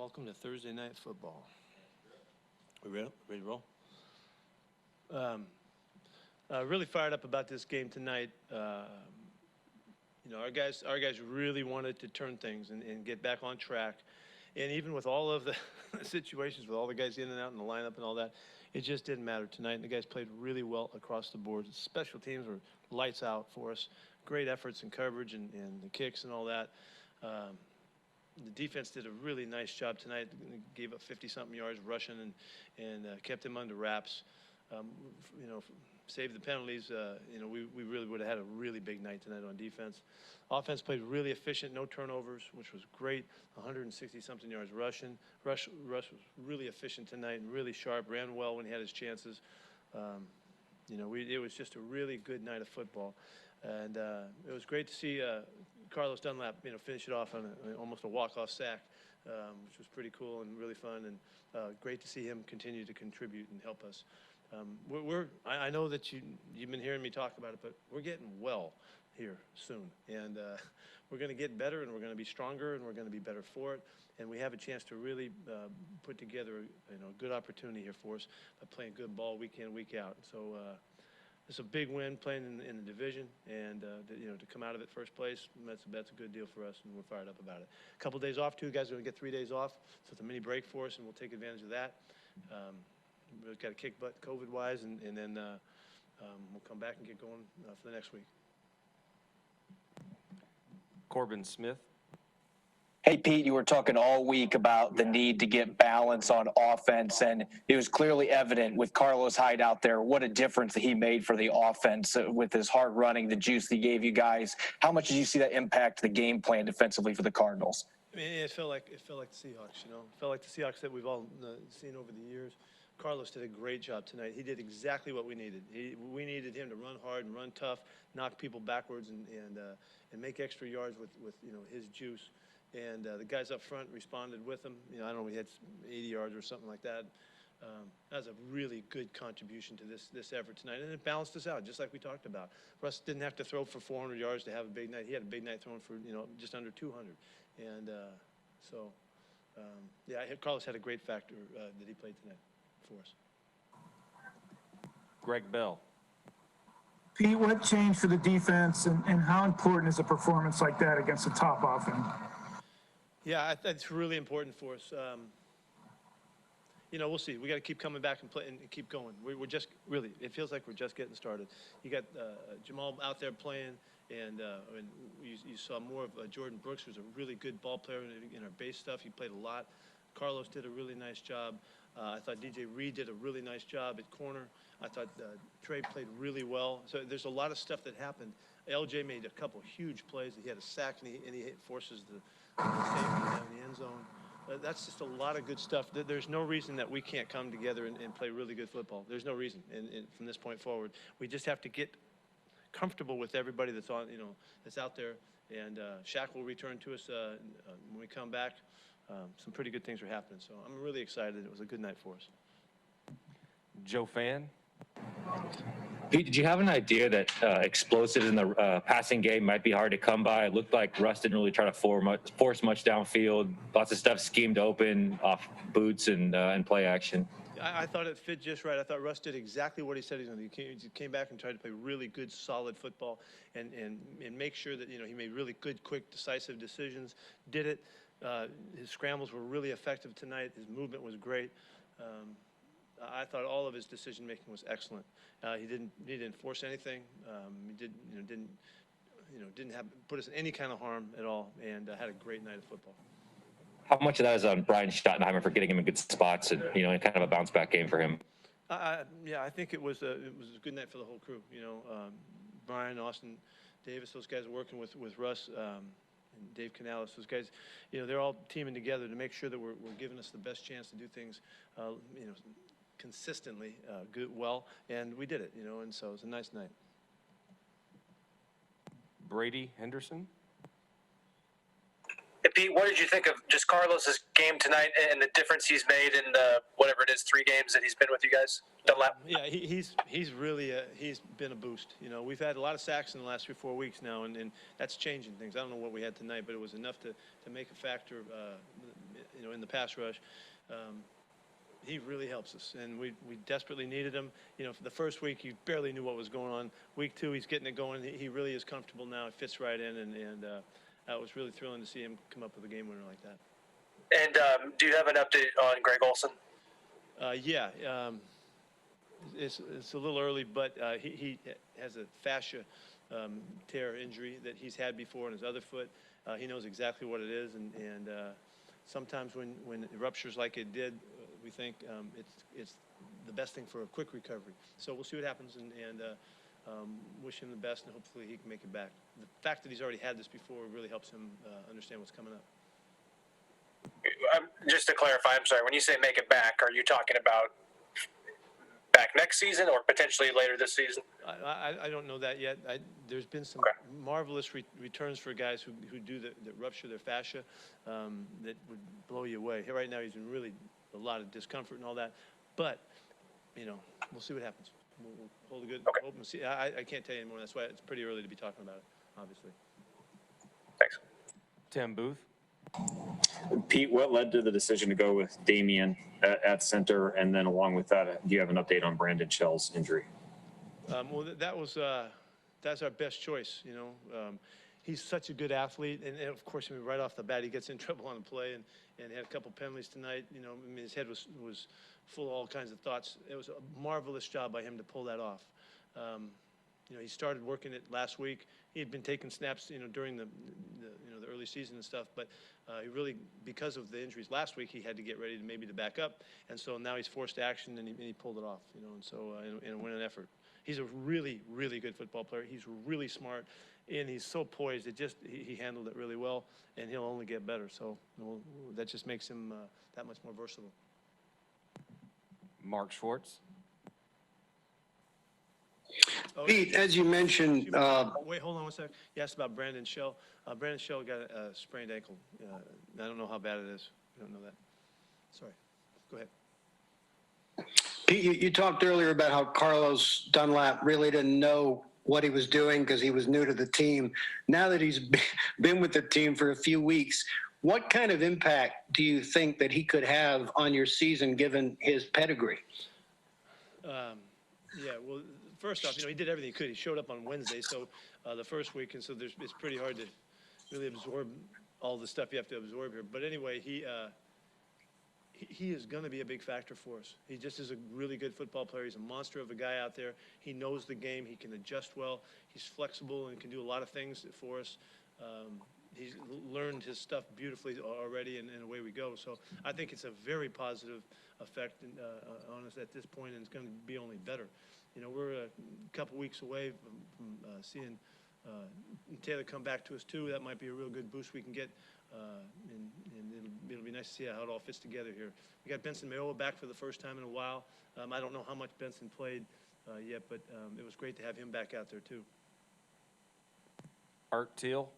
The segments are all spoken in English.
Welcome to Thursday Night Football. We ready to roll? Really fired up about this game tonight. Our guys really wanted to turn things and get back on track. And even with all of the situations, with all the guys in and out in the lineup and all that, it just didn't matter tonight. And the guys played really well across the board. Special teams were lights out for us. Great efforts in coverage and the kicks and all that. The defense did a really nice job tonight. Gave up 50-something yards rushing and kept them under wraps. Saved the penalties. We really would have had a really big night tonight on defense. Offense played really efficient, no turnovers, which was great. 160-something yards rushing. Rush was really efficient tonight and really sharp. Ran well when he had his chances. It was just a really good night of football, and it was great to see Carlos Dunlap, finish it off on almost a walk-off sack, which was pretty cool and really fun, and great to see him continue to contribute and help us. I know that you've been hearing me talk about it, but we're getting well here soon, and we're going to get better, and we're going to be stronger, and we're going to be better for it, and we have a chance to really put together a good opportunity here for us by playing good ball week in, week out. So it's a big win playing in the division, and to come out of it first place, that's a good deal for us, and we're fired up about it. A couple of days off too. Guys are going to get 3 days off, so it's a mini break for us, and we'll take advantage of that. We've got to kick butt COVID-wise, and then we'll come back and get going for the next week. Corbin Smith. Hey, Pete, you were talking all week about the need to get balance on offense, and it was clearly evident with Carlos Hyde out there what a difference that he made for the offense with his hard running, the juice that he gave you guys. How much did you see that impact the game plan defensively for the Cardinals? I mean, it felt like the Seahawks, It felt like the Seahawks that we've all seen over the years. Carlos did a great job tonight. He did exactly what we needed. We needed him to run hard and run tough, knock people backwards, and make extra yards with his juice. And the guys up front responded with him. I don't know, we had 80 yards or something like that. That was a really good contribution to this effort tonight, and it balanced us out, just like we talked about. Russ didn't have to throw for 400 yards to have a big night. He had a big night throwing for just under 200, and Carlos had a great factor that he played tonight for us. Greg Bell. Pete, what changed for the defense, and how important is a performance like that against a top offense? Yeah, it's really important for us. We'll see. We got to keep coming back and play and keep going. We're just really, it feels like we're just getting started. You got Jamal out there playing, and you saw more of Jordan Brooks, who's a really good ball player in our base stuff. He played a lot. Carlos did a really nice job. I thought DJ Reed did a really nice job at corner. I thought Trey played really well. So there's a lot of stuff that happened. LJ made a couple huge plays. He had a sack, and he forces the safety down the end zone. That's just a lot of good stuff. There's no reason that we can't come together and play really good football. There's no reason. And from this point forward, we just have to get comfortable with everybody that's on, that's out there. And Shaq will return to us when we come back. Some pretty good things are happening. So I'm really excited. It was a good night for us. Joe Fan. Pete, did you have an idea that explosives in the passing game might be hard to come by? It looked like Russ didn't really try to force much downfield. Lots of stuff schemed open off boots and play action. I thought it fit just right. I thought Russ did exactly what he said he was going to do. He came back and tried to play really good, solid football and make sure that he made really good, quick, decisive decisions. Did it. His scrambles were really effective tonight. His movement was great. I thought all of his decision making was excellent. He didn't force anything. He didn't put us in any kind of harm at all, and had a great night of football. How much of that is on Brian Schottenheimer for getting him in good spots and kind of a bounce back game for him? Yeah, I think it was a good night for the whole crew. Brian, Austin, Davis, those guys working with Russ. And Dave Canales, those guys, they're all teaming together to make sure that we're giving us the best chance to do things, consistently, well, and we did it, and so it was a nice night. Brady Henderson. Hey, Pete, what did you think of just Carlos's game tonight and the difference he's made in the whatever it is 3 games that he's been with you guys? Dunlap. Yeah, he's really he's been a boost. We've had a lot of sacks in the last 3 or 4 weeks now, and that's changing things. I don't know what we had tonight, but it was enough to make a factor in the pass rush. He really helps us, and we desperately needed him. For the first week, you barely knew what was going on. Week 2, he's getting it going. He really is comfortable now. It fits right in, and it was really thrilling to see him come up with a game winner like that. And do you have an update on Greg Olson? Yeah, it's a little early, but he has a fascia tear injury that he's had before in his other foot. He knows exactly what it is, and sometimes when it ruptures like it did, we think it's the best thing for a quick recovery. So we'll see what happens, and wish him the best, and hopefully he can make it back. The fact that he's already had this before really helps him understand what's coming up. Just to clarify, I'm sorry, when you say make it back, are you talking about back next season or potentially later this season? I don't know that yet. There's been some marvelous returns for guys who that rupture their fascia that would blow you away. Right now he's in really a lot of discomfort and all that, but we'll see what happens. We'll hold a good hope and see. I can't tell you anymore. That's why it's pretty early to be talking about it, obviously. Thanks. Tim Booth. Pete, what led to the decision to go with Damian at center? And then along with that, do you have an update on Brandon Shell's injury? Well, that's our best choice. He's such a good athlete, and of course, right off the bat, he gets in trouble on the play, and had a couple penalties tonight. His head was full of all kinds of thoughts. It was a marvelous job by him to pull that off. He started working it last week. He had been taking snaps, during the early season and stuff, but he really, because of the injuries last week, he had to get ready to back up, and so now he's forced action, and he pulled it off, and so in a winning effort. He's a really, really good football player. He's really smart, and he's so poised. He handled it really well, and he'll only get better. So that just makes him that much more versatile. Mark Schwartz. Pete, as you mentioned, wait, hold on one second. You asked about Brandon Shell. Brandon Shell got a sprained ankle. I don't know how bad it is. I don't know that. Sorry. Go ahead. Pete, you talked earlier about how Carlos Dunlap really didn't know what he was doing because he was new to the team. Now that he's been with the team for a few weeks, what kind of impact do you think that he could have on your season given his pedigree? Yeah, well, first off, he did everything he could. He showed up on Wednesday, so the first week, and so it's pretty hard to really absorb all the stuff you have to absorb here. But anyway, he is going to be a big factor for us. He just is a really good football player. He's a monster of a guy out there. He knows the game. He can adjust well. He's flexible and can do a lot of things for us. He's learned his stuff beautifully already, and away we go. So I think it's a very positive effect on us at this point, and it's going to be only better. We're a couple weeks away from seeing Taylor come back to us too. That might be a real good boost we can get, and it'll be nice to see how it all fits together here. We got Benson Mayowa back for the first time in a while. I don't know how much Benson played yet, but it was great to have him back out there too. Art Teal.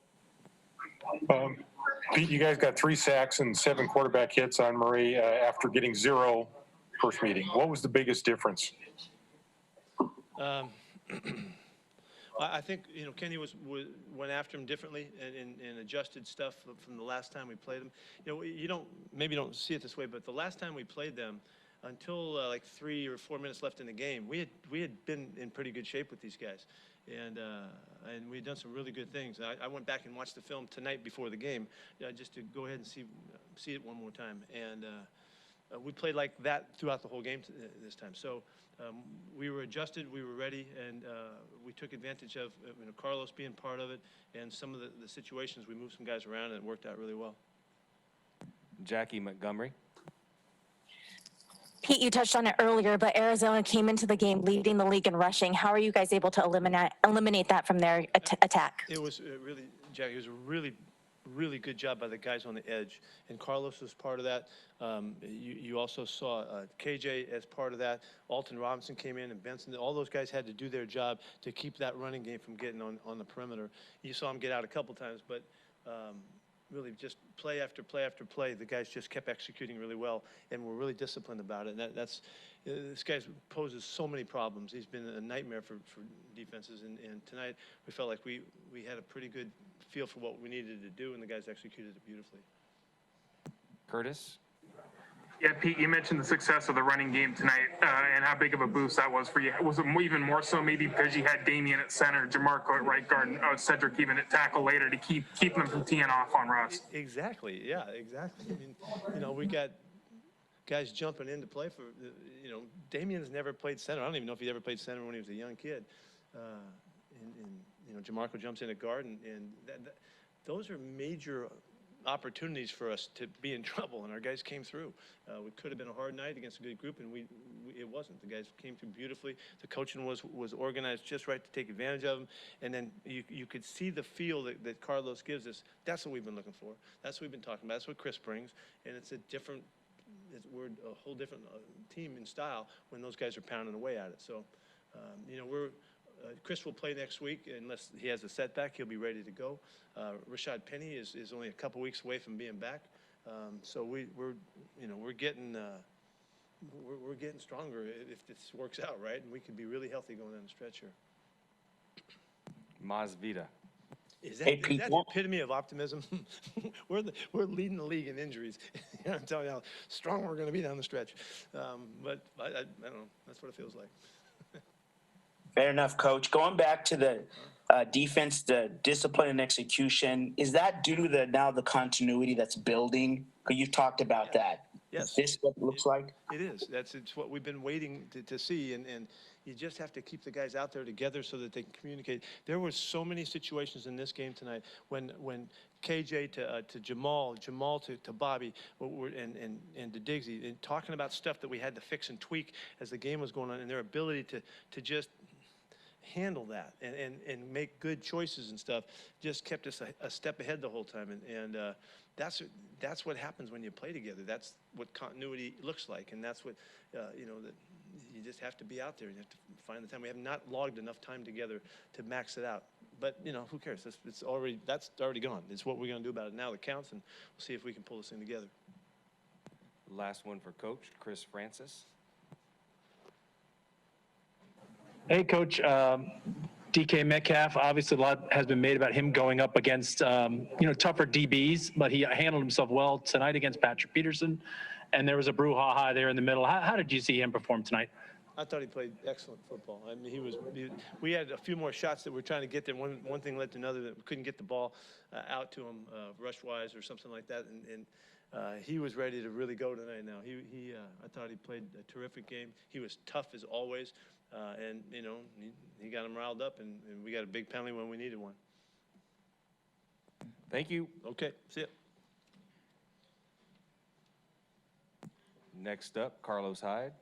Pete, you guys got 3 sacks and 7 quarterback hits on Murray after getting 0 first meeting. What was the biggest difference? I think Kenny went after him differently and adjusted stuff from the last time we played him. You don't see it this way, but the last time we played them, until like 3 or 4 minutes left in the game, we had been in pretty good shape with these guys, and we had done some really good things. I went back and watched the film tonight before the game, just to go ahead and see it one more time, and we played like that throughout the whole game this time. So we were adjusted, we were ready, and we took advantage of Carlos being part of it, and some of the situations we moved some guys around, and it worked out really well. Jackie Montgomery. Pete, you touched on it earlier, but Arizona came into the game leading the league in rushing. How are you guys able to eliminate that from their attack? It was really, Jackie, it was a really good job by the guys on the edge, and Carlos was part of that. You also saw KJ as part of that. Alton Robinson came in, and Benson. All those guys had to do their job to keep that running game from getting on the perimeter. You saw him get out a couple times, but really just play after play after play, the guys just kept executing really well, and were really disciplined about it. And this guy poses so many problems. He's been a nightmare for defenses, and tonight we felt like we had a pretty good feel for what we needed to do, and the guys executed it beautifully. Curtis. Yeah, Pete, you mentioned the success of the running game tonight and how big of a boost that was for you. Was it even more so maybe because you had Damian at center, JaMarco at right guard, and Cedric even at tackle later to keep them from teeing off on Russ? Exactly. Yeah, exactly. I mean, we got guys jumping in to play for, Damian's never played center. I don't even know if he ever played center when he was a young kid. And JaMarco jumps in at guard, and those are major opportunities for us to be in trouble, and our guys came through. It could have been a hard night against a good group, and it wasn't. The guys came through beautifully. The coaching was organized just right to take advantage of them, and then you could see the feel that Carlos gives us. That's what we've been looking for. That's what we've been talking about. That's what Chris brings, and we're a whole different team in style when those guys are pounding away at it. So, Chris will play next week unless he has a setback. He'll be ready to go. Rashad Penny is only a couple weeks away from being back. So we're getting stronger if this works out right, and we could be really healthy going down the stretch here. Maz Vida. Is that the epitome of optimism? we're leading the league in injuries. I'm telling you how strong we're going to be down the stretch. But I don't know. That's what it feels like. Fair enough, Coach. Going back to the defense, the discipline and execution, is that due to the continuity that's building? Because you've talked about that. Yes. Is this what it looks like? It is. It's what we've been waiting to see, and you just have to keep the guys out there together so that they can communicate. There were so many situations in this game tonight when KJ to Jamal to Bobby, and to Diggsy, and talking about stuff that we had to fix and tweak as the game was going on, and their ability to just handle that and make good choices and stuff just kept us a step ahead the whole time, and that's what happens when you play together. That's what continuity looks like, and that's what that you just have to be out there and you have to find the time. We have not logged enough time together to max it out, but who cares? That's already gone. It's what we're going to do about it now that counts, and we'll see if we can pull this thing together. Last one for Coach Chris Francis. Hey, Coach. DK Metcalf, obviously a lot has been made about him going up against, tougher DBs, but he handled himself well tonight against Patrick Peterson, and there was a brouhaha there in the middle. How did you see him perform tonight? I thought he played excellent football. I mean, we had a few more shots that we're trying to get there. One thing led to another that we couldn't get the ball out to him rush-wise or something like that, and he was ready to really go tonight now. I thought he played a terrific game. He was tough as always. And he got him riled up, and we got a big penalty when we needed one. Thank you. Okay, see ya. Next up, Carlos Hyde.